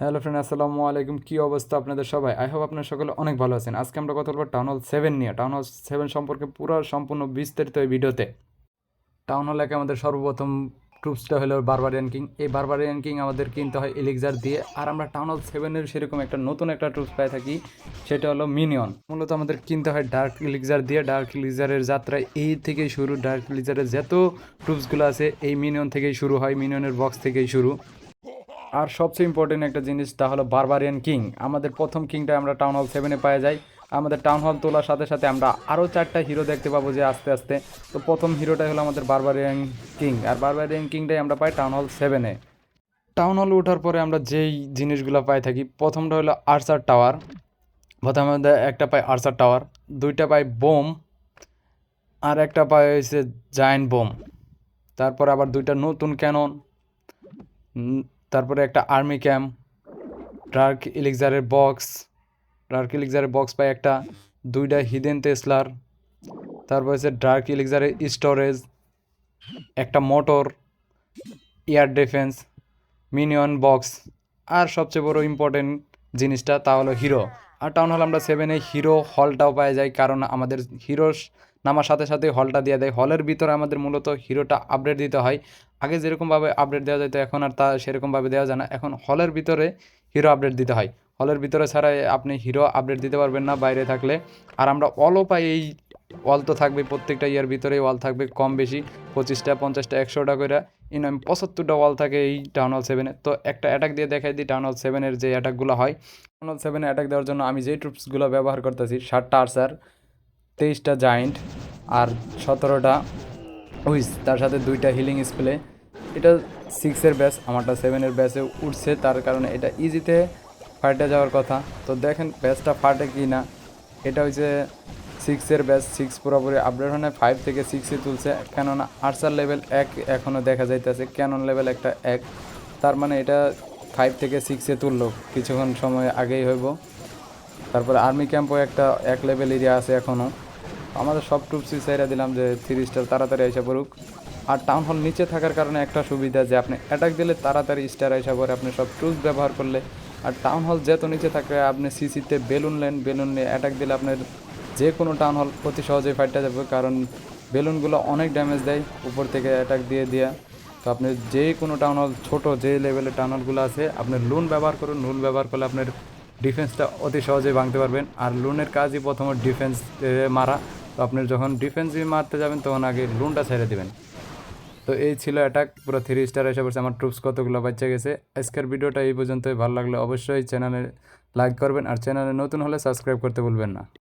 Hello friend, আসসালামু আলাইকুম। কী অবস্থা আপনাদের সবাই? আই হোপ আপনারা সকলে অনেক ভালো আছেন। আজকে আমরা কথা বলবো টাউন হল 7 নিয়ে। টাউন হল 7 সম্পর্কে পুরো সম্পূর্ণ বিস্তারিত এই ভিডিওতে। টাউন হল একে আমাদের সর্বপ্রথম ট্রুপসটা হলো বারবারিয়ান কিং। এই বারবারিয়ান কিং আমাদের কিনতে হয় এলিক্সার দিয়ে। আর আমরা টাউন হল 7-এর সেরকম একটা নতুন একটা ট্রুপস পাই থাকি, সেটা হলো মিনিয়ন। মূলত আমাদের কিনতে হয় ডার্ক এলিক্সার দিয়ে। ডার্ক এলিক্সারের যাত্রা এই থেকেই শুরু। ডার্ক এলিক্সারের যত ট্রুপসগুলো আছে এই মিনিয়ন থেকেই শুরু হয়, মিনিয়নের বক্স থেকেই শুরু। আর সবচেয়ে ইম্পর্টেন্ট একটা জিনিস, তা হলো বারবারিয়ান কিং। আমাদের প্রথম কিংটা আমরা টাউন হল 7-এ পাওয়া যায়। আমাদের টাউন হল তোলার সাথে সাথে আমরা আরও 4টা হিরো দেখতে পাবো যে আস্তে আস্তে। তো প্রথম হিরোটাই হলো আমাদের বারবারিয়ান কিং, আর বারবারিয়ান কিংটাই আমরা পাই টাউন হল 7-এ। টাউন হল ওঠার পরে আমরা যেই জিনিসগুলো পাই থাকি, প্রথমটা হলো আর্চার টাওয়ার। প্রথমে আমাদের একটা পাই আর্চার টাওয়ার, দুইটা পাই বোম, আর একটা পাই হয়েছে জায়ান্ট বোম। তারপর আবার দুইটা নতুন ক্যানন, তারপরে একটা আর্মি ক্যাম্প, ডার্ক এলিক্সারের বক্স। ডার্ক এলিক্সারের বক্স পাই একটা, দুইটা হিডেন টেসলার, তারপর হচ্ছে ডার্ক এলিক্সারের স্টোরেজ, একটা mortar, air defence, minion box, আর সবচেয়ে বড় ইম্পর্টেন্ট জিনিসটা তা হলো হিরো। আর টাউন হল আমরা 7-এ হিরো হলটাও পাওয়া যায়, কারণ আমাদের হিরো নামার সাথে সাথে হলটা দিয়ে দেয়। হলের ভিতরে আমাদের মূলত হিরোটা আপডেট দিতে হয়। আগে যেরকমভাবে আপডেট দেওয়া যেত এখন আর তা সেরকমভাবে দেওয়া যায় না। এখন হলের ভিতরে হিরো আপডেট দিতে হয়। হলের ভিতরে ছাড়া আপনি হিরো আপডেট দিতে পারবেন না বাইরে থাকলে। আর আমরা অলও পাই, এই ওয়াল তো থাকবে, প্রত্যেকটা ইয়ার ভিতরেই ওয়াল থাকবে কম বেশি 25টা 50টা 100টা করে। 75টা ওয়াল থাকে এই টাউন হল 7-এ। তো একটা অ্যাটাক দিয়ে দেখাই দিই টাউন হল 7-এর যে অ্যাটাকগুলো হয়। টাউন হল 7-এ অ্যাটাক দেওয়ার জন্য আমি যেই ট্রুপসগুলো ব্যবহার করতেছি, 7টা আর্চার, 23টা জায়েন্ট, আর 17টা উইস, তার সাথে 2টা হিলিং স্প্লে। এটা 6-এর ব্যাচ, আমারটা 7-এর ব্যাচে উঠছে, তার কারণে এটা ইজিতে ফাটে যাওয়ার কথা। তো দেখেন ব্যাচটা ফাটে কি না। এটা হচ্ছে 6-এর ব্যাচ। 6 পুরোপুরি আপডেট হয় না, 5 থেকে 6-এ তুলছে। কেননা আর্চার লেভেল 1 এখনও দেখা যাইতেছে, ক্যানন লেভেল একটা 1, তার মানে এটা 5 থেকে 6-এ তুললো কিছুক্ষণ সময় আগেই হইব। তারপরে আর্মি ক্যাম্পও একটা 1 লেভেল এরিয়া আছে এখনও। আমাদের সব ট্রুপসই ছেড়ে দিলাম যে 3 স্টার তাড়াতাড়ি এসে পড়ুক। আর টাউন হল নিচে থাকার কারণে একটা সুবিধা যে আপনি অ্যাটাক দিলে তাড়াতাড়ি স্টার এসে পড়ে আপনি সব ট্রুপস ব্যবহার করলে। আর টাউন হল যেত নিচে থাকে, আপনি সিসিতে বেলুন নিয়ে অ্যাটাক দিলে আপনার যে কোনো টাউন হল অতি সহজেই ফাইটটা যাবে, কারণ বেলুনগুলো অনেক ড্যামেজ দেয় উপর থেকে অ্যাটাক দিয়ে। তো আপনি যে কোনো টাউন হল, ছোটো যে লেভেলের টাউন হলগুলো আছে, আপনি লুন ব্যবহার করুন। লুন ব্যবহার করলে আপনার ডিফেন্সটা অতি সহজেই ভাঙতে পারবেন। আর লুনের কাজই প্রথমত ডিফেন্স মারা। তো আপনি যখন ডিফেন্সই মারতে যাবেন তখন আগে লুনটা ছেড়ে দেবেন। তো এই ছিল অ্যাটাক, পুরো 3 স্টার এসে পড়ছে। আমার ট্রুপস কতগুলো বাচ্চা গেছে। আজকের ভিডিওটা এই পর্যন্তই। ভালো লাগলে অবশ্যই চ্যানেলে লাইক করবেন, আর চ্যানেলে নতুন হলে সাবস্ক্রাইব করতে ভুলবেন না।